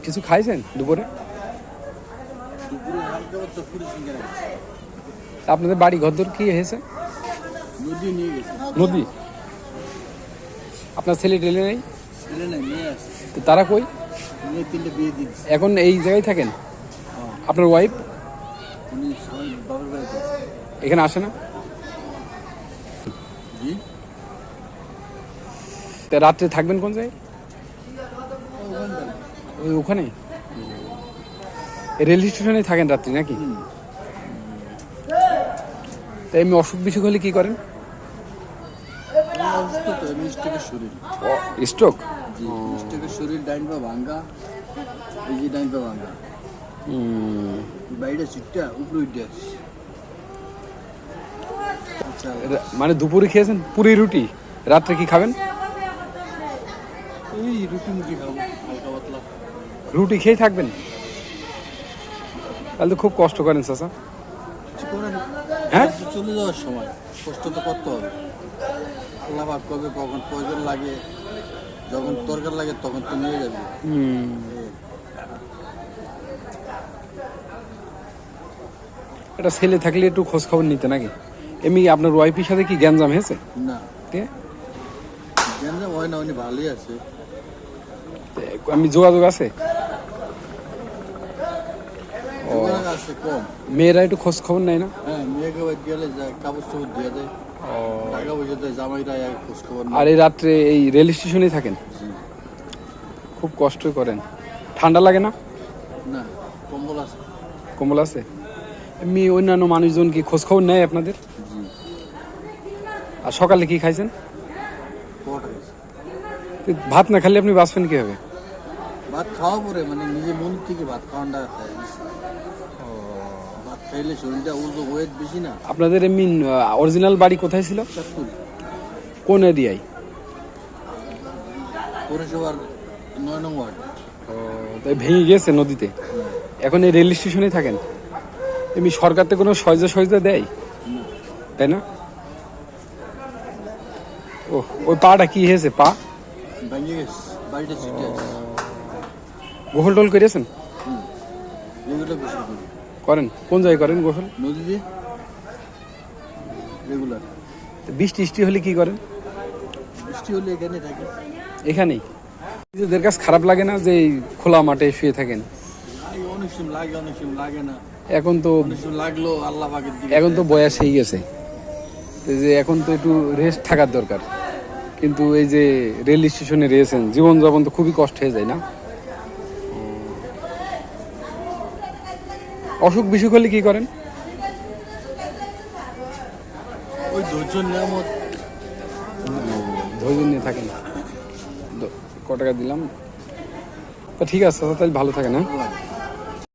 কিছু খাইছেন দুপুরে? আপনাদের বাড়ি ঘরদোর কি হয়েছে? নদী। আপনার ছেলে টেলে নেই? তো তারা কই? এখন এই জায়গায় থাকেন? আপনার ওয়াইফ এখানে আসে না? রাত্রে থাকবেন কোন জায়গায়? ওই ওখানে রেল স্টেশনে থাকেন রাত্রি নাকি? তাই এমনি অসুখ বিসুখ হলে কি করেন? স্ট্রোক? শরীর ডাইন পা ভাঙ্গা, এই যে ডাইন পা ভাঙ্গা, বাইরে সিটটা উপরে উঠে আসছে। মানে দুপুরে খেয়েছেন পুরি রুটি, রাত্রে কি খাবেন? এই রুটি মুটি খাবো হালকা পাতলা। রুটি খেয়ে থাকবেন? তাহলে তো খুব কষ্ট করেন চাচা। হ্যাঁ, চলে যাওয়ার সময় কষ্ট তো করতে হবে। আল্লাহ পাক কবে কখন প্রয়োজন লাগে, যখন দরকার লাগে তখন তো নিয়ে যাবে। একটা ছেলে থাকলে একটু খোঁজ খবর নিতে নাকি? এমনি আপনার ওয়াইফের সাথে কি গ্যাঞ্জাম হয়েছে? না, গ্যাঞ্জাম হয় না, উনি ভালোই আছে। আমি যোগাযোগ আছে? আছে কম। মেয়েরা একটু খোঁজ খবর নেয় না? হ্যাঁ, মেয়েকে গেলে কাগজ টাগজ দিয়ে দেয়, টাকা পয়সা দেয়, জামাইরা খোঁজ খবর। আর এই রাত্রে এই রেল স্টেশনে থাকেন? খুব কষ্ট করেন। ঠান্ডা লাগে না? না, কম্বল আছে। কম্বল আছে? এমনি অন্যান্য মানুষজন কি খোঁজ খবর নেয় আপনাদের? আর সকালে কি খাইছেন? ভাত না খেলে আপনি বাঁচবেন কিভাবে? ভাত খাওয়া পরে মানে নিজে মন থেকে ভাত খাওয়াটা খায়। ভাত খাইলে শরীরটা ওয়েট বেশি না। আপনাদের এমনি অরিজিনাল বাড়ি কোথায় ছিল? কোন এরিয়ায়? পৌরসভার 9 নং ওয়ার্ড। তাই ভেঙে গেছে নদীতে? এখন এই রেল স্টেশনে থাকেন? এমনি সরকার থেকে কোনো সহযোগিতা দেয়? তাই না? ও, ওই পাটা কি হয়েছে? পা ভেঙে গেছে, বাড়িটা ছিটে আছে। গোসল টোল করেছেন? রেগুলার গোসল করি। করেন? কোন জায়গায় করেন গোসল? নদীতে রেগুলার। বৃষ্টি টিষ্টি হলে কি করেন? বৃষ্টি হলে এখানে থাকি। এখানেই? নিজেদের কাছে খারাপ লাগে না যে এই খোলা মাঠে শুয়ে থাকেন? অনেক সময় লাগে, অনেক সময় লাগে না। এখন তো লাগলো আল্লাহ পাকের দিকে। এখন তো বয়স হয়ে গেছে, যে এখন তো একটু রেস্ট থাকার দরকার। কিন্তু এই যে রেল স্টেশনে রয়েছেন, জীবনযাপন তো খুবই কষ্ট হয়ে যায় না? অসুখ বিসুখ হলে কি করেন? ওই ধৈর্য নিয়ামত, ধৈর্য নিয়ে থাকেন। ক টাকা দিলাম? তো ঠিক আছে, তাহলে ভালো থাকেন। হ্যাঁ।